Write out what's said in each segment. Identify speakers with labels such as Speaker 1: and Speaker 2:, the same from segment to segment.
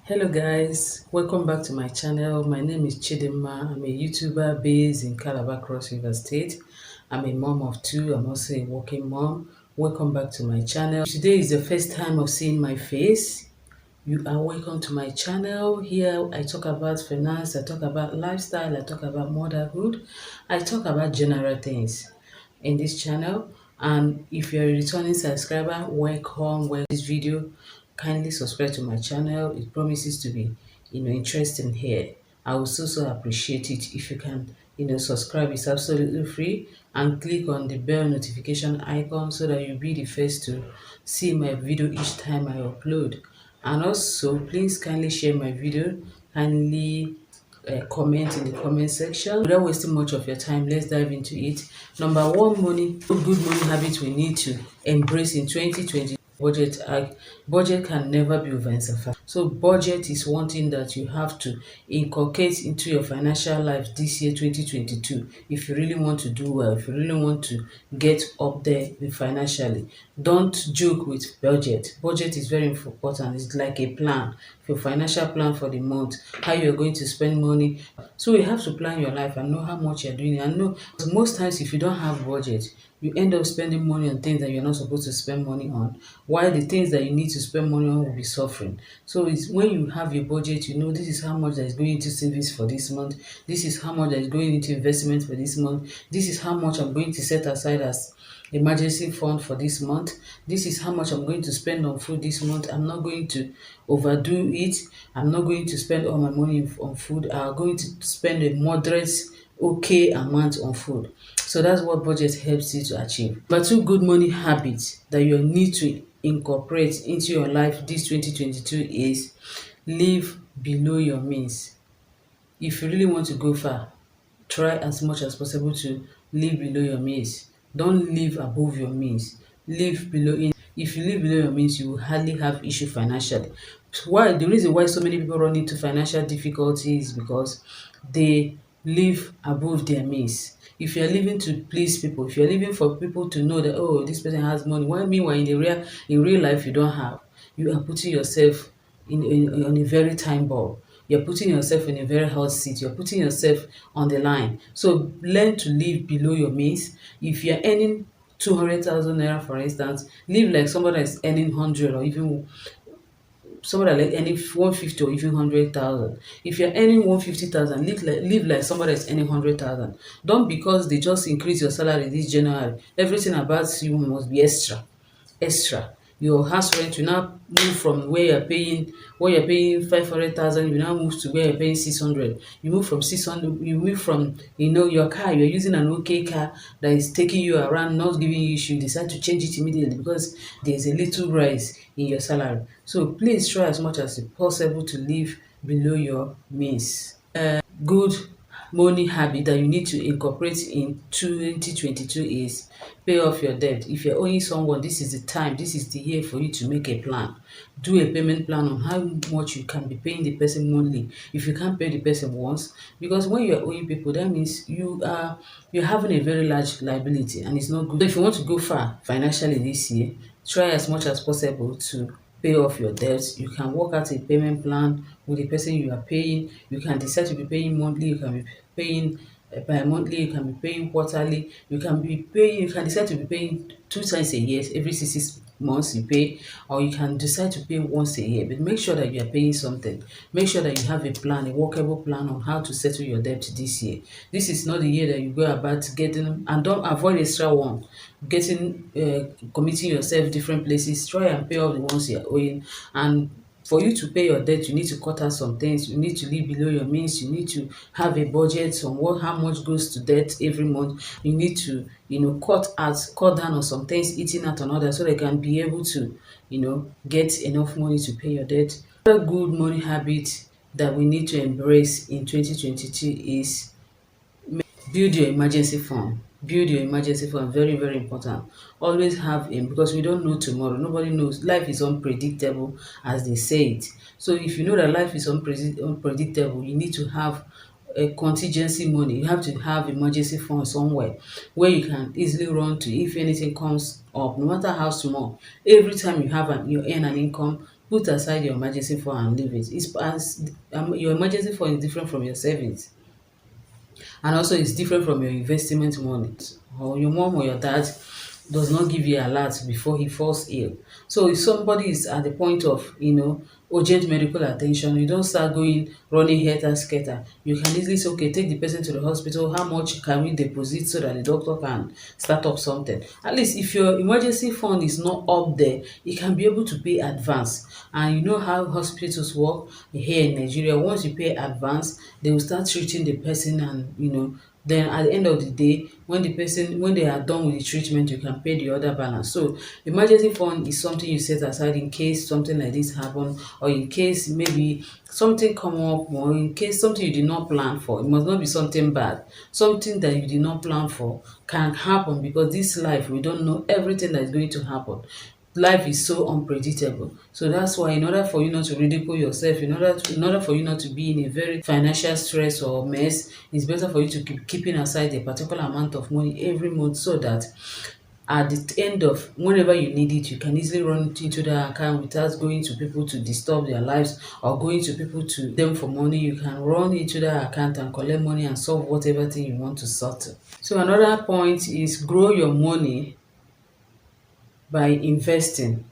Speaker 1: Hello guys, welcome back to my channel. My name is Chidinma. I'm a YouTuber based in Calabar, Cross River State. I'm a mom of two. I'm also a working mom. Welcome back to my channel. Today is the first time of seeing my face. You are welcome to my channel. Here I talk about finance, I talk about lifestyle, I talk about motherhood, I talk about general things in this channel. And if you're a returning subscriber, welcome this video. Kindly subscribe to my channel. It promises to be interesting here. I would so appreciate it if you can subscribe. It's absolutely free, and click on the bell notification icon so that you'll be the first to see my video each time I upload. And also, please kindly share my video, kindly comment in the comment section. Without wasting much of your time, let's dive into it. Number one, good money habit we need to embrace in 2020. Budget can never be over. So budget is one thing that you have to inculcate into your financial life this year 2022. If you really want to do well, if you really want to get up there financially, don't joke with budget. Budget is very important. It's like a plan, your financial plan for the month, how you're going to spend money. So you have to plan your life and know how much you're doing. And know most times if you don't have budget, you end up spending money on things that you're not supposed to spend money on, while the things that you need to spend money on will be suffering. So it's when you have your budget, you know this is how much that is going into savings for this month, this is how much that is going into investment for this month, this is how much I'm going to set aside as emergency fund for this month, this is how much I'm going to spend on food this month. I'm not going to overdo it. I'm not going to spend all my money on food. I'm going to spend a moderate okay amount on food. So that's what budget helps you to achieve. But two good money habits that you need to incorporate into your life this 2022 is live below your means. If you really want to go far, try as much as possible to live below your means. Don't live above your means. Live below. If you live below your means, you will hardly have issue financially. Why? The reason why so many people run into financial difficulties is because they live above their means. If you're living to please people, if you're living for people to know that, oh, this person has money, while meanwhile in real life you don't have, you are putting yourself on a very time bomb. You're putting yourself in a very hot seat. You're putting yourself on the line. So learn to live below your means. If you're earning 200,000 naira, for instance, live like somebody that's earning 100, or even somebody like earning 150 or even 100,000. If you're earning 150,000, live like somebody that's earning 100,000. Don't, because they just increase your salary this January, everything about you must be extra. Your house rent will now move from where you're paying 500,000, you now move to where you're paying 600. You move from 600, you move from your car, you're using an okay car that is taking you around, not giving you issue. You decide to change it immediately because there's a little rise in your salary. So please try as much as possible to live below your means. Good money habit that you need to incorporate in 2022 is pay off your debt. If you're owing someone, this is the time, this is the year for you to make a plan. Do a payment plan on how much you can be paying the person monthly. If you can't pay the person once, because when you're owing people, that means you're having a very large liability, and it's not good. So if you want to go far financially this year, try as much as possible to pay off your debts. You can work out a payment plan with the person you are paying. You can decide to be paying monthly, you can be paying bi-monthly, you can be paying quarterly, you can decide to be paying two times a year, every 6 months you pay, or you can decide to pay once a year. But make sure that you are paying something. Make sure that you have a plan, a workable plan on how to settle your debt this year. This is not the year that you go about getting, and don't avoid extra one, getting committing yourself different places. Try and pay off the ones you're owing. And for you to pay your debt, you need to cut out some things. You need to live below your means. You need to have a budget on how much goes to debt every month. You need to cut down on some things, eating out on others, so they can be able to get enough money to pay your debt. Another good money habit that we need to embrace in 2022 is build your emergency fund. Build your emergency fund. Very, very important. Always have a, because we don't know tomorrow. Nobody knows. Life is unpredictable, as they say it. So if you know that life is unpredictable, you need to have a contingency money. You have to have emergency fund somewhere where you can easily run to if anything comes up, no matter how small. Every time you earn an income, Put aside your emergency fund and leave it. It's as your emergency fund is different from your savings, and also it's different from your investment money. Or your mom or your dad does not give you alert before he falls ill. So if somebody is at the point of, urgent medical attention, you don't start going running helter-skelter. You can easily say, okay, take the person to the hospital. How much can we deposit so that the doctor can start up something? At least if your emergency fund is not up there, you can be able to pay advance. And you know how hospitals work here in Nigeria. Once you pay advance, they will start treating the person, and then at the end of the day, when they are done with the treatment, you can pay the other balance. So emergency fund is something you set aside in case something like this happen, or in case maybe something come up, or in case something you did not plan for. It must not be something bad. Something that you did not plan for can happen, because this life, we don't know everything that is going to happen. Life is so unpredictable. So that's why, in order for you not to ridicule yourself, in order for you not to be in a very financial stress or mess, it's better for you to keep keeping aside a particular amount of money every month, so that at the end of whenever you need it, you can easily run it into that account without going to people to disturb their lives, or going to people to them for money. You can run into that account and collect money and solve whatever thing you want to settle. So another point is grow your money by investing.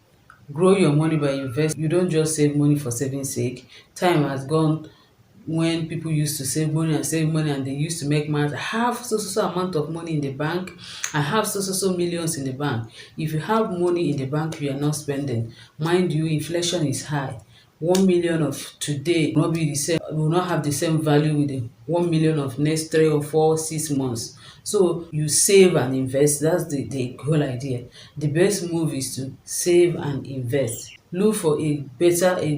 Speaker 1: Grow your money by investing. You don't just save money for saving sake. Time has gone when people used to save money and they used to make money. I have so amount of money in the bank. I have so millions in the bank. If you have money in the bank you are not spending, mind you, inflation is high. 1 million of today will not have the same value with the 1 million of next 3 or 4 6 months. So you save and invest. That's the whole idea. The best move is to save and invest. Look for a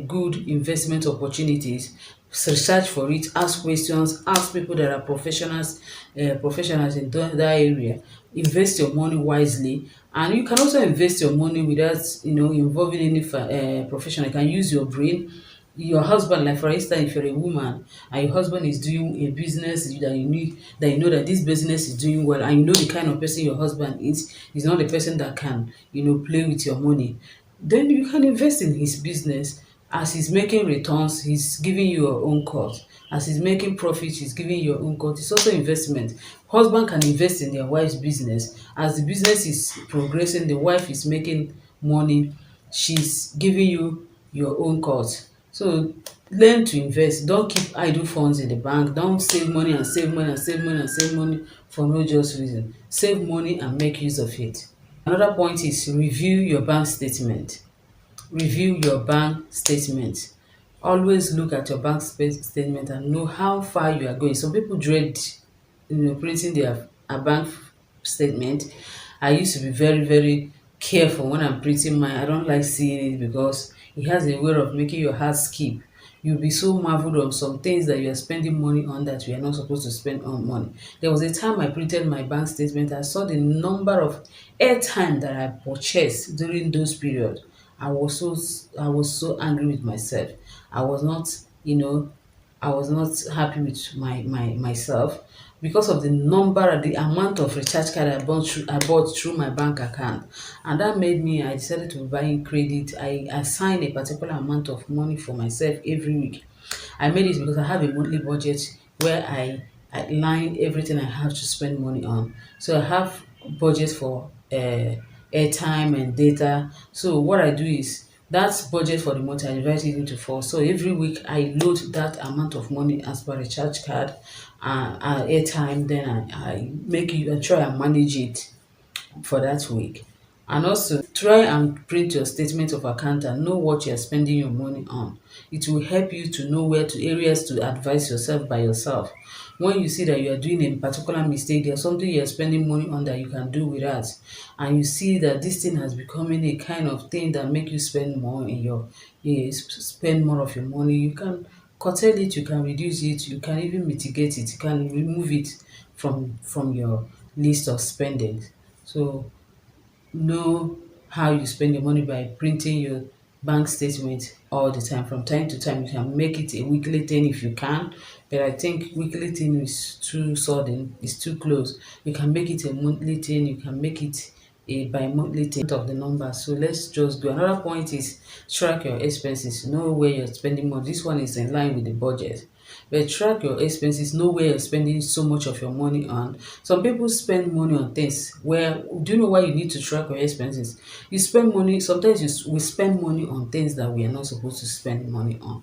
Speaker 1: good investment opportunities. Research for it, ask questions, ask people that are professionals in that area. Invest your money wisely, and you can also invest your money without involving any professional. You can use your brain. Your husband, like for instance, if you're a woman and your husband is doing a business that you know that this business is doing well, and you know the kind of person your husband is not the person that can play with your money, then you can invest in his business. As he's making returns, he's giving you your own cut. As he's making profit, he's giving you your own cut. It's also investment. Husband can invest in their wife's business. As the business is progressing, the wife is making money, she's giving you your own cut. So learn to invest. Don't keep idle funds in the bank. Don't save money and save money and save money and save money for no just reason. Save money and make use of it. Another point is review your bank statement. Review your bank statement. Always look at your bank statement and know how far you are going. Some people dread printing their a bank statement. I used to be very careful when I'm printing mine. I don't like seeing it because it has a way of making your heart skip. You'll be so marveled on some things that you are spending money on that you are not supposed to spend on money. There was a time I printed my bank statement. I saw the number of airtime that I purchased during those periods. I was so angry with myself. I was not, you know, I was not happy with myself because of the amount of recharge card I bought through my bank account, and that made me. I decided to buy in credit. I assigned a particular amount of money for myself every week. I made it because I have a monthly budget where I line everything I have to spend money on. So I have budget for airtime and data. So what I do is that budget for the month I divide it into four. So every week I load that amount of money as per recharge card, airtime. Then I try and manage it for that week. And also try and print your statement of account and know what you're spending your money on. It will help you to know where to areas to advise yourself by yourself. When you see that you are doing a particular mistake, there's something you're spending money on that you can do without, and you see that this thing has become a kind of thing that make you spend more spend more of your money, you can curtail it, you can reduce it, you can even mitigate it, you can remove it from your list of spending. So know how you spend your money by printing your bank statement all the time. From time to time, you can make it a weekly thing if you can, but I think weekly thing is too sudden, it's too close. You can make it a monthly thing, you can make it a bi-monthly thing of the number. So let's just go. Another point is track your expenses. Know where you're spending money. This one is in line with the budget. But track your expenses, know where you're spending so much of your money on. Some people spend money on things where, do you know why you need to track your expenses? You spend money, sometimes we spend money on things that we are not supposed to spend money on.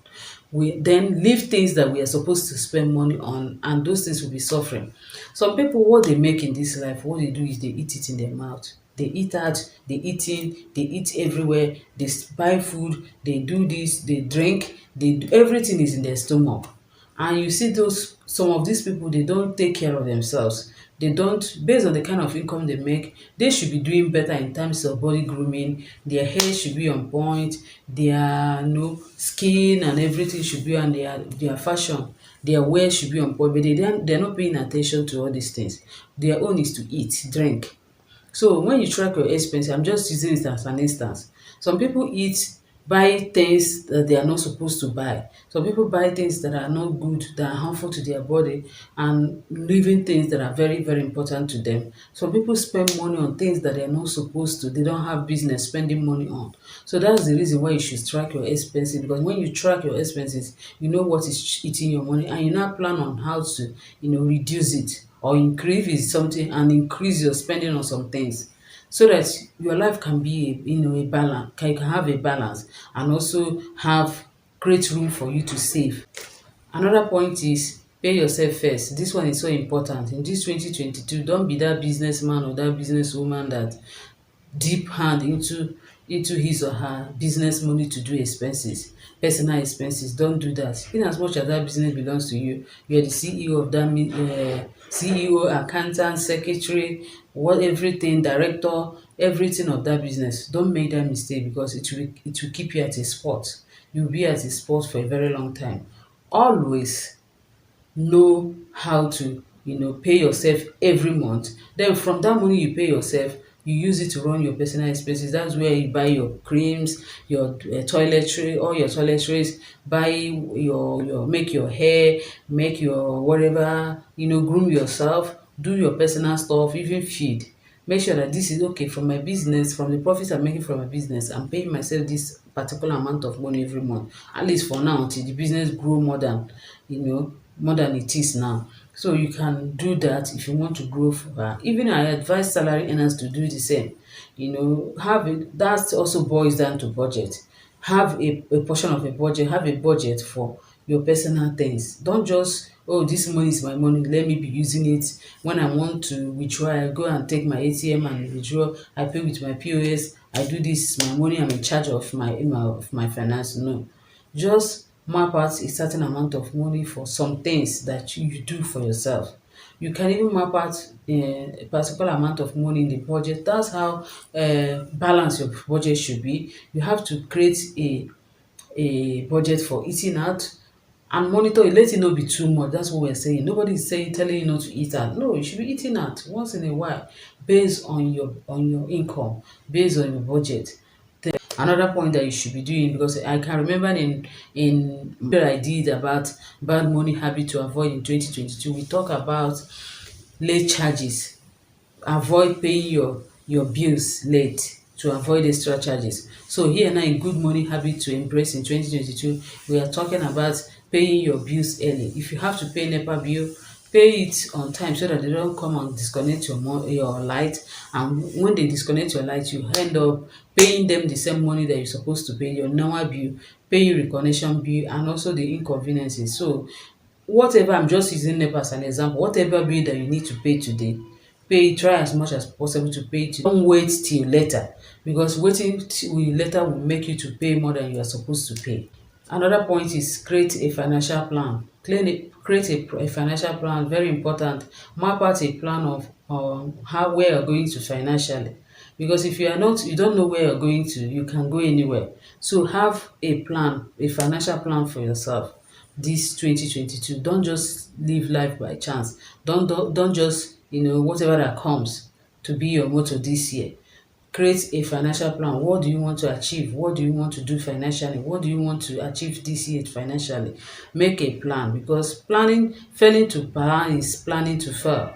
Speaker 1: We then leave things that we are supposed to spend money on, and those things will be suffering. Some people, what they make in this life, what they do is they eat it in their mouth. They eat out, they eat in, they eat everywhere, they buy food, they do this, they drink, they do, everything is in their stomach. And you see those, some of these people, they don't take care of themselves. They don't, based on the kind of income they make, they should be doing better in terms of body grooming. Their hair should be on point, their skin and everything should be on, their fashion, their wear should be on point, but they're not paying attention to all these things. Their own is to eat, drink. So when you track your expenses, I'm just using it as an instance. Some people buy things that they are not supposed to buy. Some people buy things that are not good, that are harmful to their body, and leaving things that are very, very important to them. Some people spend money on things that they are not supposed to. They don't have business spending money on. So that's the reason why you should track your expenses, because when you track your expenses, you know what is eating your money, and you now plan on how to, reduce it or increase something and increase your spending on some things, so that your life can be a balance, you can have a balance, and also have great room for you to save. Another point is pay yourself first. This one is so important. In this 2022, don't be that businessman or that businesswoman that deep hand into his or her business money to do expenses, personal expenses. Don't do that. In as much as that business belongs to you, you are the CEO of that CEO, accountant, secretary, what everything, director, everything of that business. Don't make that mistake, because it will keep you at a spot. You'll be at a spot for a very long time. Always know how to pay yourself every month. Then from that money you pay yourself, you use it to run your personal expenses. That's where you buy your creams, your toiletry, all your toiletries, buy your make your hair, make your whatever, groom yourself, do your personal stuff, even feed. Make sure that this is okay from my business, from the profits I'm making from my business. I'm paying myself this particular amount of money every month, at least for now, until the business grow more than it is now. So you can do that if you want to grow further. Even I advise salary earners to do the same. Have it. That also boils down to budget. Have a portion of a budget. Have a budget for your personal things. Don't just, oh, this money is my money, let me be using it. When I want to withdraw, I go and take my ATM and withdraw. I pay with my POS. I do this, my money, I'm in charge of my finance. No, just map out a certain amount of money for some things that you do for yourself. You can even map out a particular amount of money in the budget. That's how balanced your budget should be. You have to create a budget for eating out, and monitor it. Let it not be too much. That's what we're saying. Nobody is telling you not to eat out. No, you should be eating out once in a while, based on your income, based on your budget. Another point that you should be doing, because I can remember in what I did about bad money habit to avoid in 2022, we talk about late charges. Avoid paying your bills late to avoid extra charges. So here now, a good money habit to embrace in 2022, we are talking about paying your bills early. If you have to pay NEPA bill, pay it on time, so that they don't come and disconnect your light. And when they disconnect your light, you end up paying them the same money that you're supposed to pay your normal bill, pay your reconnection bill, and also the inconveniences. So whatever, I'm just using NEPA as an example, whatever bill that you need to pay today, try as much as possible to pay it. Don't wait till later, because waiting till later will make you to pay more than you are supposed to pay. Another point is create a financial plan. Create a financial plan, very important. Map out a plan of where you're going to financially. Because if you don't know where you're going to, you can go anywhere. So have a plan, a financial plan for yourself this 2022. Don't just live life by chance. Don't just, whatever that comes to be your motto this year. Create a financial plan. What do you want to achieve? What do you want to do financially? What do you want to achieve this year financially? Make a plan, because failing to plan is planning to fail,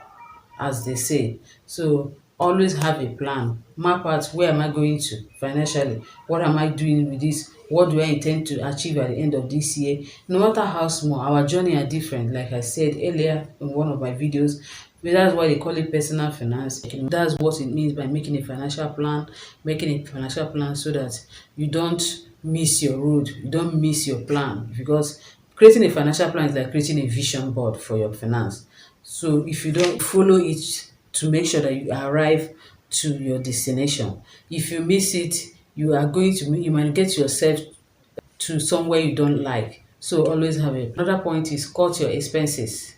Speaker 1: as they say. So Always have a plan. Map out, where am I going to financially? What am I doing with this? What do I intend to achieve at the end of this year? No matter how small, our journey are different. Like I said earlier in one of my videos, that's why they call it personal finance. That's what it means by making a financial plan, making a financial plan so that you don't miss your road, you don't miss your plan. Because creating a financial plan is like creating a vision board for your finance. So if you don't follow it to make sure that you arrive to your destination, if you miss it, you might get yourself to somewhere you don't like. So always have a another point is cut your expenses.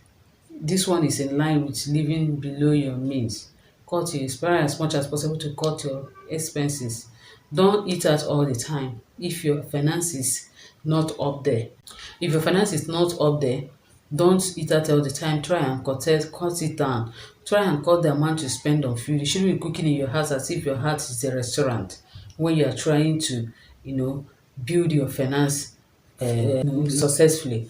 Speaker 1: This one is in line with living below your means. Try as much as possible to cut your expenses. Don't eat out all the time if your finance is not up there. If your finance is not up there, don't eat out all the time. Try and cut it down. Try and cut the amount you spend on food. You shouldn't be cooking in your house as if your house is a restaurant when you are trying to, you know, build your finance successfully.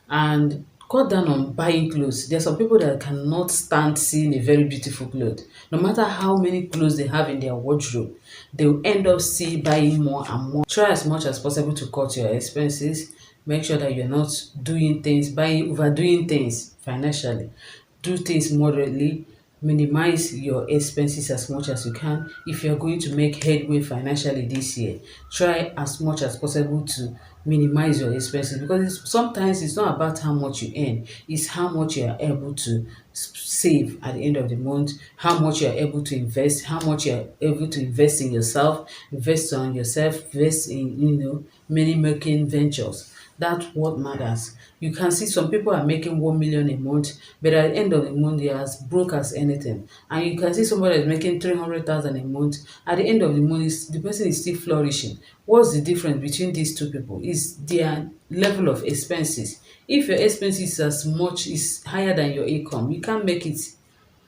Speaker 1: And cut down on buying clothes. There are some people that cannot stand seeing a very beautiful cloth. No matter how many clothes they have in their wardrobe, they will end up buying more and more. Try as much as possible to cut your expenses. Make sure that you're not overdoing things financially. Do things moderately. Minimize your expenses as much as you can. If you're going to make headway financially this year, try as much as possible to minimize your expenses, because sometimes it's not about how much you earn, it's how much you are able to save at the end of the month, how much you are able to invest, how much you are able to invest in yourself, invest in many making ventures. That's what matters. You can see some people are making 1 million a month, but at the end of the month they are as broke as anything. And you can see somebody that's making 300,000 a month. At the end of the month, the person is still flourishing. What's the difference between these two people? Is their level of expenses. If your expenses is higher than your income, you can't make it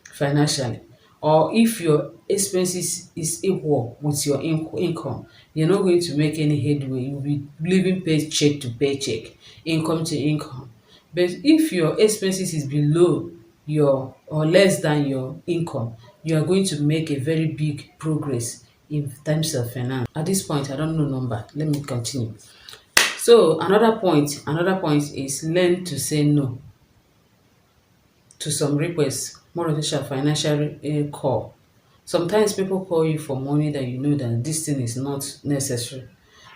Speaker 1: financially. Or if your expenses is equal with your income, you're not going to make any headway. You'll be living paycheck to paycheck, income to income. But if your expenses is below your or less than your income, you are going to make a very big progress in terms of finance. At this point, I don't know number. Let me continue. So another point is learn to say no to some requests, more especially financial call. Sometimes people call you for money that you know that this thing is not necessary.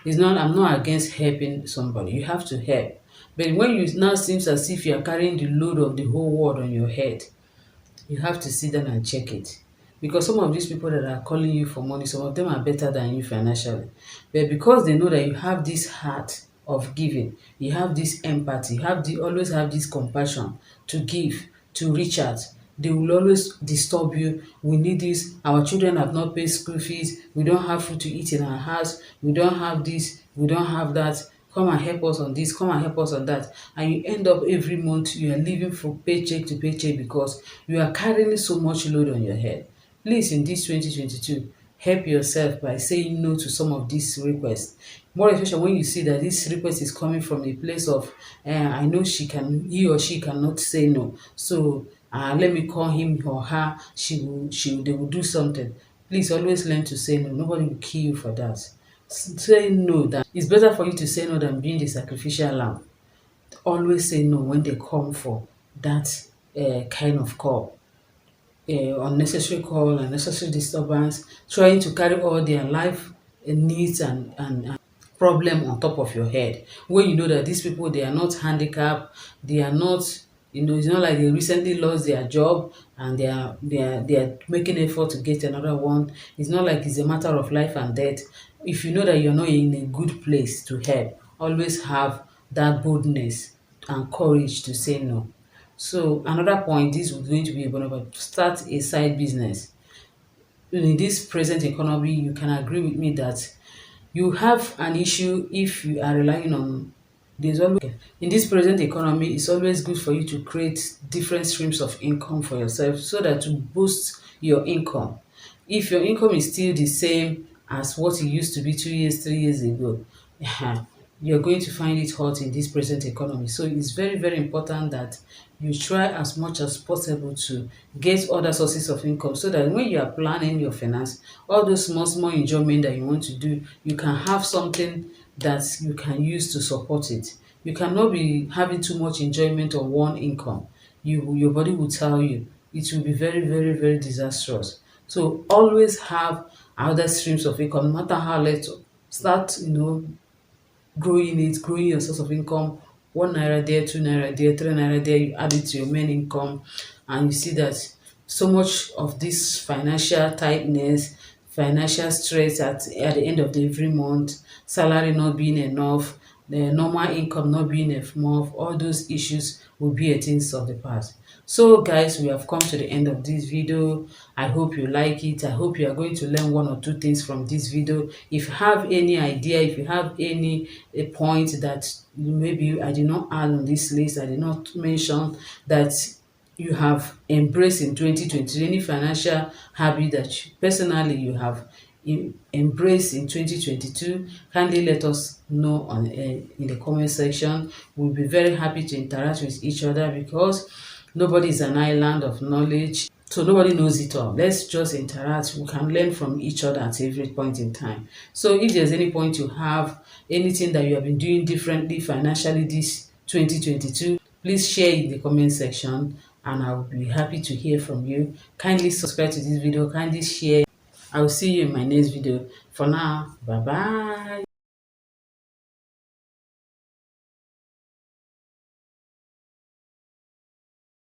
Speaker 1: I'm not against helping somebody. You have to help. But when you now seems as if you are carrying the load of the whole world on your head, you have to sit down and check it. Because some of these people that are calling you for money, some of them are better than you financially. But because they know that you have this heart of giving, you have this empathy, always have this compassion to give, to reach out, they will always disturb you. We need this. Our children have not paid school fees. We don't have food to eat in our house. We don't have this. We don't have that. Come and help us on this. Come and help us on that. And you end up every month you are living from paycheck to paycheck because you are carrying so much load on your head. Please, in this 2022, help yourself by saying no to some of these requests. More especially when you see that this request is coming from a place of, I know he or she cannot say no. So let me call him or her. They will do something. Please always learn to say no. Nobody will kill you for that. Saying no, that it's better for you to say no than being the sacrificial lamb. Always say no when they come for that kind of call. Unnecessary call, unnecessary disturbance, trying to carry all their life needs and problem on top of your head. When you know that these people, they are not handicapped, they are not, it's not like they recently lost their job and they are making effort to get another one. It's not like it's a matter of life and death. If you know that you're not in a good place to help, always have that boldness and courage to say no. So another point, this is going to be about start a side business. In this present economy, you can agree with me that you have an issue if you are relying on there's always in this present economy, it's always good for you to create different streams of income for yourself so that to boost your income. If your income is still the same as what it used to be 2 years, 3 years ago, you're going to find it hot in this present economy. So it's very, very important that you try as much as possible to get other sources of income so that when you are planning your finance, all those small, small enjoyment that you want to do, you can have something that you can use to support it. You cannot be having too much enjoyment on one income. Your body will tell you it will be very, very, very disastrous. So always have other streams of income, no matter how little. Start, growing your source of income, 1 naira there, 2 naira there, 3 naira there, you add it to your main income, and you see that so much of this financial tightness, financial stress at the end of the every month, salary not being enough, the normal income not being enough, all those issues will be a things of the past. So guys, we have come to the end of this video. I hope you like it. I hope you are going to learn one or two things from this video. If you have any idea, if you have any a point that maybe I did not add on this list, I did not mention, that you have embraced in 2020, any financial habit that personally you have embraced in 2022, kindly let us know on in the comment section. We'll be very happy to interact with each other because nobody is an island of knowledge, so nobody knows it all. Let's just interact. We can learn from each other at every point in time. So if there's any point you have, anything that you have been doing differently financially this 2022, please share in the comment section and I will be happy to hear from you. Kindly subscribe to this video, kindly share. I will see you in my next video. For now, bye bye.